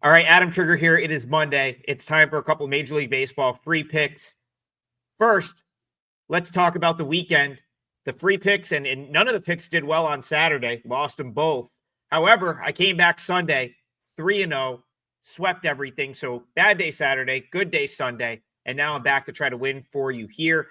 All right, Adam Trigger here. It is Monday. It's time for a couple Major League Baseball free picks. First, let's talk about the weekend. The free picks, and none of the picks did well on Saturday. Lost them both. However, I came back Sunday, 3-0, swept everything. So bad day Saturday, good day Sunday, and now I'm back to try to win for you here.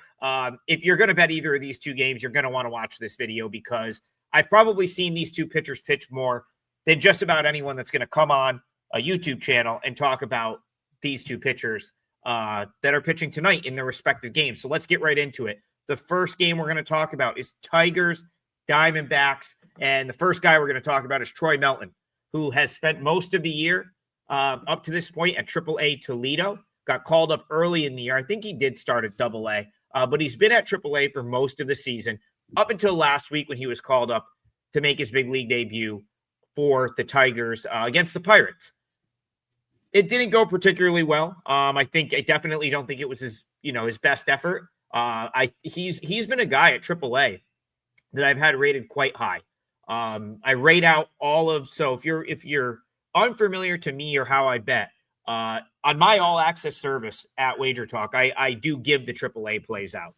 If you're going to bet either of these two games, you're going to want to watch this video because I've probably seen these two pitchers pitch more than just about anyone that's going to come on a YouTube channel and talk about these two pitchers that are pitching tonight in their respective games. So let's get right into it. The first game we're going to talk about is Tigers, Diamondbacks, and the first guy we're going to talk about is Troy Melton, who has spent most of the year up to this point at AAA Toledo, got called up early in the year. I think he did start at AA, but he's been at AAA for most of the season up until last week when he was called up to make his big league debut for the Tigers against the Pirates. It didn't go particularly well. I definitely don't think it was his best effort. He's been a guy at AAA that I've had rated quite high. I rate out so if you're unfamiliar to me or how I bet, on my all access service at WagerTalk, I do give the AAA plays out,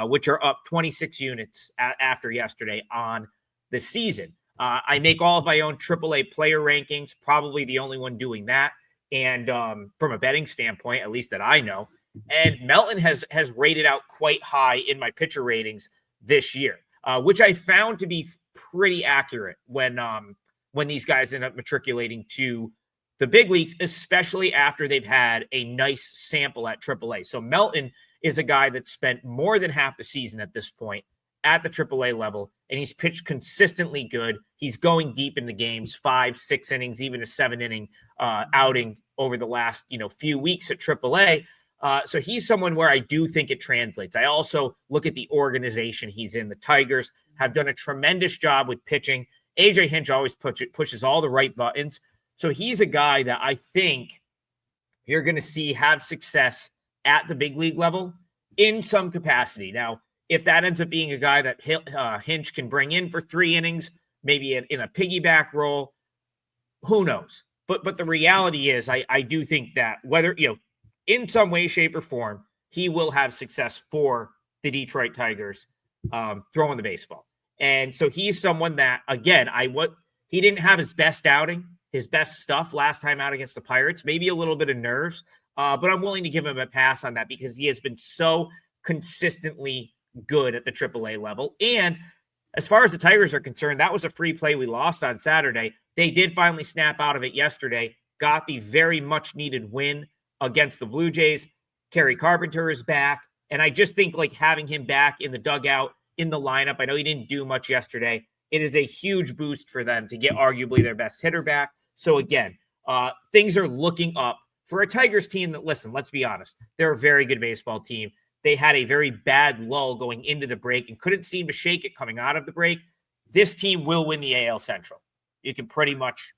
which are up 26 units after yesterday on the season. I make all of my own AAA player rankings, probably the only one doing that. And from a betting standpoint, at least that I know, and Melton has rated out quite high in my pitcher ratings this year, which I found to be pretty accurate when these guys end up matriculating to the big leagues, especially after they've had a nice sample at AAA. So Melton is a guy that spent more than half the season at this point at the AAA level, and he's pitched consistently good. He's going deep in the games, 5-6 innings, even a 7-inning outing over the last few weeks at AAA. So he's someone where I do think it translates. I also look at the organization he's in. The Tigers have done a tremendous job with pitching. AJ Hinch always pushes all the right buttons. So he's a guy that I think you're going to see have success at the big league level in some capacity. Now, if that ends up being a guy that Hinch can bring in for 3 innings, maybe in a piggyback role, who knows? But the reality is I do think that whether, in some way, shape, or form, he will have success for the Detroit Tigers throwing the baseball. And so he's someone that, again, he didn't have his best outing, his best stuff last time out against the Pirates, maybe a little bit of nerves, but I'm willing to give him a pass on that because he has been so consistently good at the AAA level. And as far as the Tigers are concerned, that was a free play we lost on Saturday. They did finally snap out of it yesterday, got the very much needed win against the Blue Jays. Kerry Carpenter is back. And I just think having him back in the dugout, in the lineup, I know he didn't do much yesterday. It is a huge boost for them to get arguably their best hitter back. So again, things are looking up for a Tigers team that, listen, let's be honest, they're a very good baseball team. They had a very bad lull going into the break and couldn't seem to shake it coming out of the break. This team will win the AL Central. You can pretty much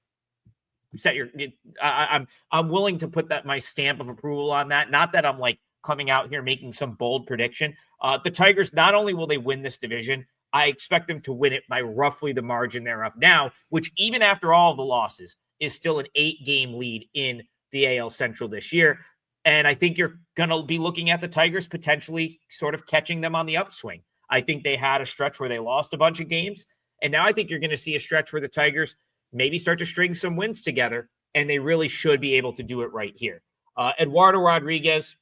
set your. I'm willing to put my stamp of approval on that. Not that I'm coming out here making some bold prediction. The Tigers, not only will they win this division, I expect them to win it by roughly the margin thereof now, which even after all of the losses is still an 8-game lead in the AL Central this year. And I think you're going to be looking at the Tigers potentially sort of catching them on the upswing. I think they had a stretch where they lost a bunch of games. And now I think you're going to see a stretch where the Tigers maybe start to string some wins together. And they really should be able to do it right here. Eduardo Rodriguez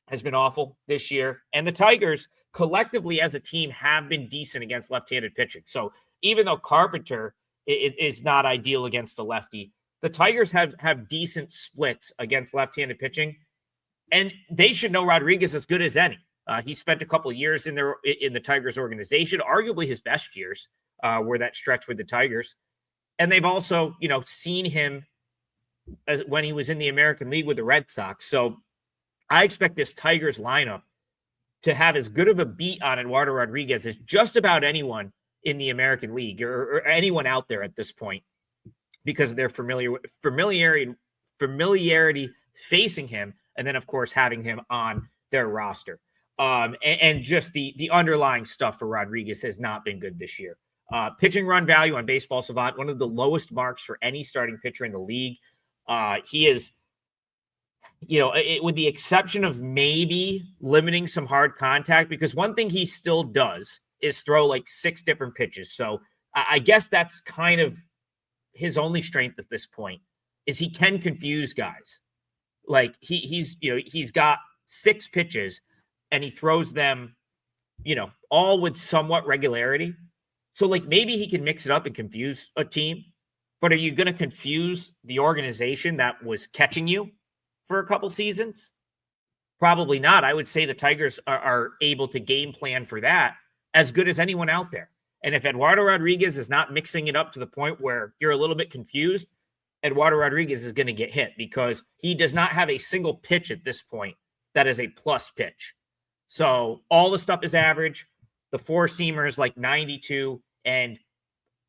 has been awful this year. And the Tigers collectively as a team have been decent against left-handed pitching. So even though Carpenter is not ideal against a lefty, the Tigers have decent splits against left-handed pitching. And they should know Rodriguez as good as any. He spent a couple of years in the Tigers organization. Arguably his best years were that stretch with the Tigers. And they've also, seen him as when he was in the American League with the Red Sox. So I expect this Tigers lineup to have as good of a beat on Eduardo Rodriguez as just about anyone in the American League or anyone out there at this point because of their familiarity facing him. And then, of course, having him on their roster. And just the underlying stuff for Rodriguez has not been good this year. Pitching run value on Baseball Savant, one of the lowest marks for any starting pitcher in the league. He is, with the exception of maybe limiting some hard contact, because one thing he still does is throw like 6 different pitches. So I guess that's kind of his only strength at this point, is he can confuse guys. Like he's got 6 pitches and he throws them, all with somewhat regularity. So like maybe he can mix it up and confuse a team, but are you going to confuse the organization that was catching you for a couple seasons? Probably not. I would say the Tigers are able to game plan for that as good as anyone out there. And if Eduardo Rodriguez is not mixing it up to the point where you're a little bit confused, Eduardo Rodriguez is going to get hit, because he does not have a single pitch at this point that is a plus pitch. So all the stuff is average. The 4-seamer is like 92, and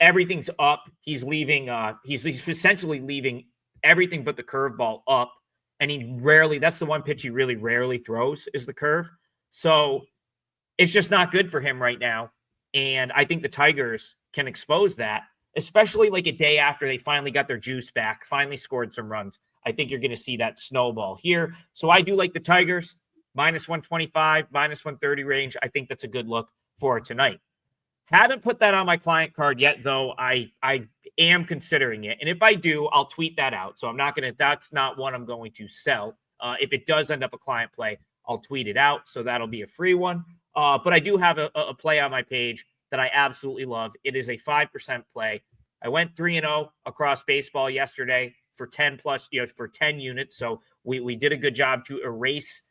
everything's up. He's leaving. He's essentially leaving everything but the curveball up. And that's the one pitch he really rarely throws, is the curve. So it's just not good for him right now. And I think the Tigers can expose that, especially like a day after they finally got their juice back, finally scored some runs. I think you're going to see that snowball here. So I do like the Tigers, -125, -130 range. I think that's a good look for tonight. Haven't put that on my client card yet, though. I am considering it. And if I do, I'll tweet that out. So that's not one I'm going to sell. If it does end up a client play, I'll tweet it out. So that'll be a free one. But I do have a play on my page that I absolutely love. It is a 5% play. I went 3-0 across baseball yesterday for 10 plus, for 10 units. So we did a good job to erase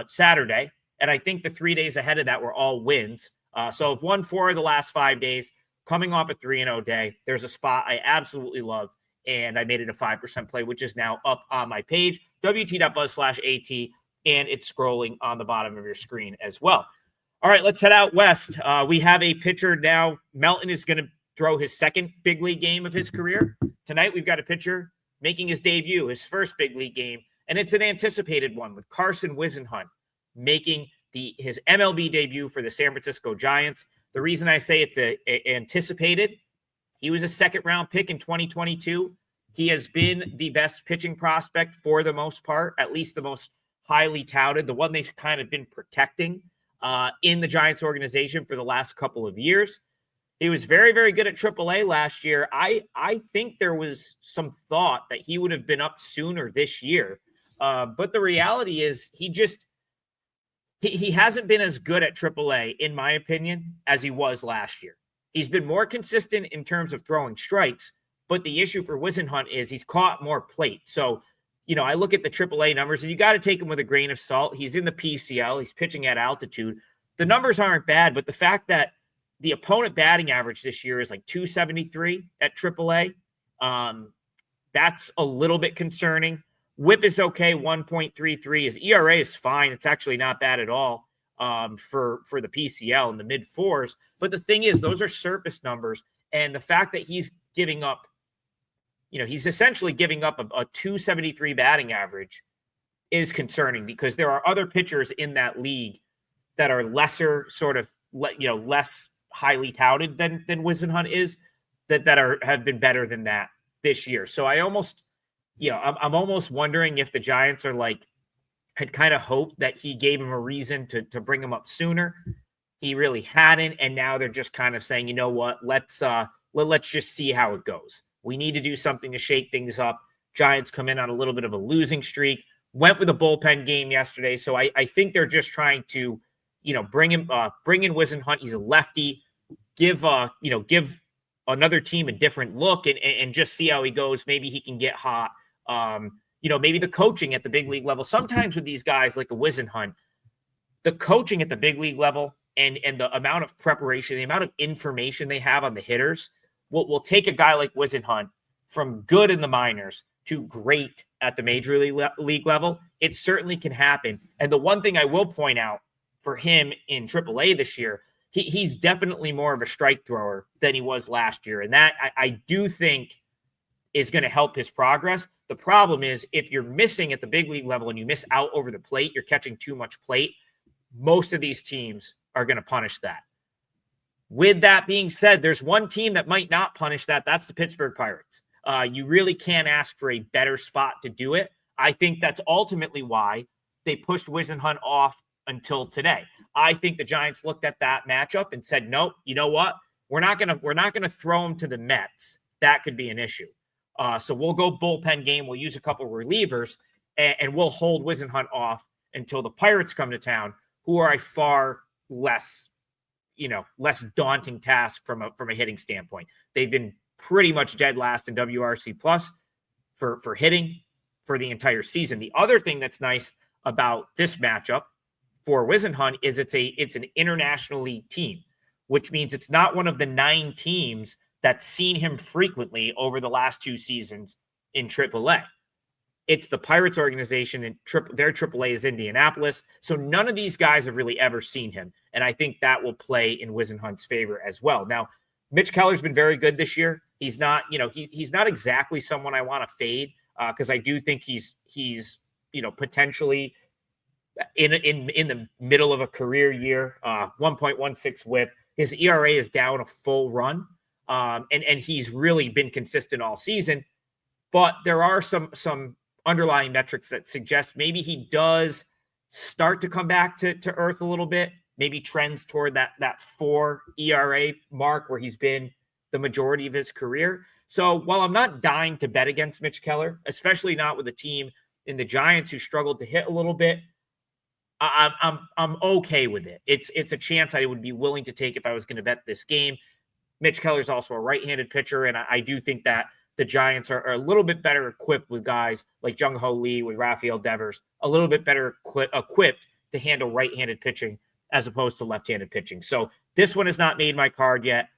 Saturday. And I think the 3 days ahead of that were all wins. So I've won 4 of the last 5 days, coming off a 3-0 day. There's a spot I absolutely love, and I made it a 5% play, which is now up on my page, wt.buzz/AT, and it's scrolling on the bottom of your screen as well. All right, let's head out west. We have a pitcher now. Melton is going to throw his second big league game of his career. Tonight, we've got a pitcher making his debut, his first big league game, and it's an anticipated one with Carson Whisenhunt making his MLB debut for the San Francisco Giants. The reason I say it's anticipated, he was a second-round pick in 2022. He has been the best pitching prospect for the most part, at least the most highly touted, the one they've kind of been protecting in the Giants organization for the last couple of years. He was very, very good at AAA last year. I think there was some thought that he would have been up sooner this year. But the reality is he hasn't been as good at AAA, in my opinion, as he was last year. He's been more consistent in terms of throwing strikes, but the issue for Whisenhunt is he's caught more plate. So, I look at the AAA numbers, and you got to take them with a grain of salt. He's in the PCL. He's pitching at altitude. The numbers aren't bad, but the fact that the opponent batting average this year is like 273 at AAA, that's a little bit concerning. WHIP is okay, 1.33. His ERA is fine. It's actually not bad at all for the PCL in the mid-4s. But the thing is, those are surface numbers. And the fact that he's giving up, he's essentially giving up a 273 batting average is concerning, because there are other pitchers in that league that are lesser sort of, less highly touted than Whisenhunt is, that have been better than that this year. So I'm almost wondering if the Giants had kind of hoped that he gave him a reason to bring him up sooner. He really hadn't, and now they're just kind of saying, you know what, let's just see how it goes. We need to do something to shake things up. Giants come in on a little bit of a losing streak. Went with a bullpen game yesterday, so I think they're just trying to, bring in Whisenhunt. He's a lefty. Give another team a different look and just see how he goes. Maybe he can get hot. Maybe the coaching at the big league level. Sometimes with these guys like a Whisenhunt, the coaching at the big league level and the amount of preparation, the amount of information they have on the hitters will take a guy like Whisenhunt from good in the minors to great at the major league level. It certainly can happen. And the one thing I will point out for him in AAA this year, he's definitely more of a strike thrower than he was last year. And that I do think is going to help his progress. The problem is if you're missing at the big league level and you miss out over the plate, you're catching too much plate, most of these teams are going to punish that. With that being said, there's one team that might not punish that. That's the Pittsburgh Pirates. You really can't ask for a better spot to do it. I think that's ultimately why they pushed Whisenhunt off until today. I think the Giants looked at that matchup and said, nope, you know what? We're not gonna throw him to the Mets. That could be an issue. So we'll go bullpen game. We'll use a couple of relievers, and we'll hold Whisenhunt off until the Pirates come to town, who are a far less daunting task from a hitting standpoint. They've been pretty much dead last in WRC plus for hitting for the entire season. The other thing that's nice about this matchup for Whisenhunt is it's an international league team, which means it's not one of the 9 teams that's seen him frequently over the last 2 seasons in AAA. It's the Pirates organization, and their AAA is Indianapolis. So none of these guys have really ever seen him. And I think that will play in Whisenhunt's favor as well. Now, Mitch Keller's been very good this year. He's not, he's not exactly someone I want to fade because I do think he's potentially in the middle of a career year, 1.16 whip. His ERA is down a full run. And he's really been consistent all season. But there are some underlying metrics that suggest maybe he does start to come back to earth a little bit, maybe trends toward that 4 ERA mark where he's been the majority of his career. So while I'm not dying to bet against Mitch Keller, especially not with a team in the Giants who struggled to hit a little bit, I'm okay with it. It's a chance I would be willing to take if I was going to bet this game. Mitch Keller's also a right-handed pitcher, and I do think that the Giants are a little bit better equipped with guys like Jung-Ho Lee, with Rafael Devers, a little bit better equipped to handle right-handed pitching as opposed to left-handed pitching. So this one has not made my card yet,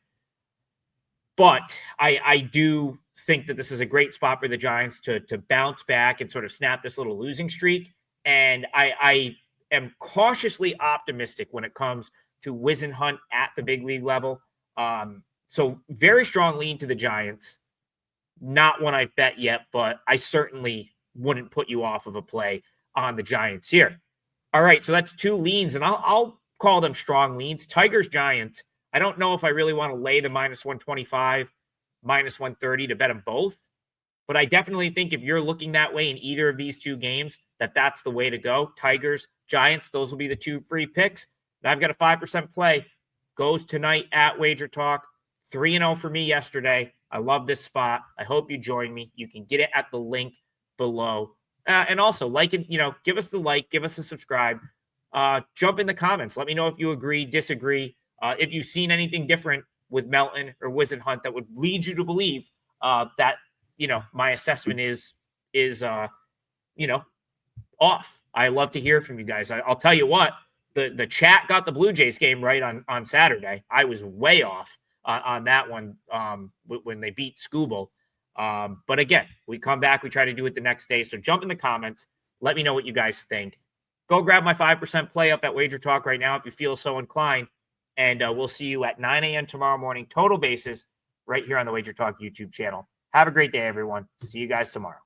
but I do think that this is a great spot for the Giants to bounce back and sort of snap this little losing streak. And I am cautiously optimistic when it comes to Whisenhunt at the big league level. So very strong lean to the Giants. Not one I've bet yet, but I certainly wouldn't put you off of a play on the Giants here. All right, so that's 2 leans, and I'll call them strong leans. Tigers, Giants. I don't know if I really want to lay the -125, -130 to bet them both, but I definitely think if you're looking that way in either of these 2 games, that's the way to go. Tigers, Giants, those will be the 2 free picks. And I've got a 5% play. Goes tonight at WagerTalk. 3-0 for me yesterday. I love this spot. I hope you join me. You can get it at the link below. And also, give us the like, give us a subscribe. Jump in the comments. Let me know if you agree, disagree. If you've seen anything different with Melton or Whisenhunt that would lead you to believe that, my assessment is off. I love to hear from you guys. I'll tell you what, the chat got the Blue Jays game right on Saturday. I was way off on that one when they beat Scooble. But again, we come back, we try to do it the next day. So jump in the comments. Let me know what you guys think. Go grab my 5% play up at WagerTalk right now if you feel so inclined. And we'll see you at 9 a.m. tomorrow morning, total basis, right here on the WagerTalk YouTube channel. Have a great day, everyone. See you guys tomorrow.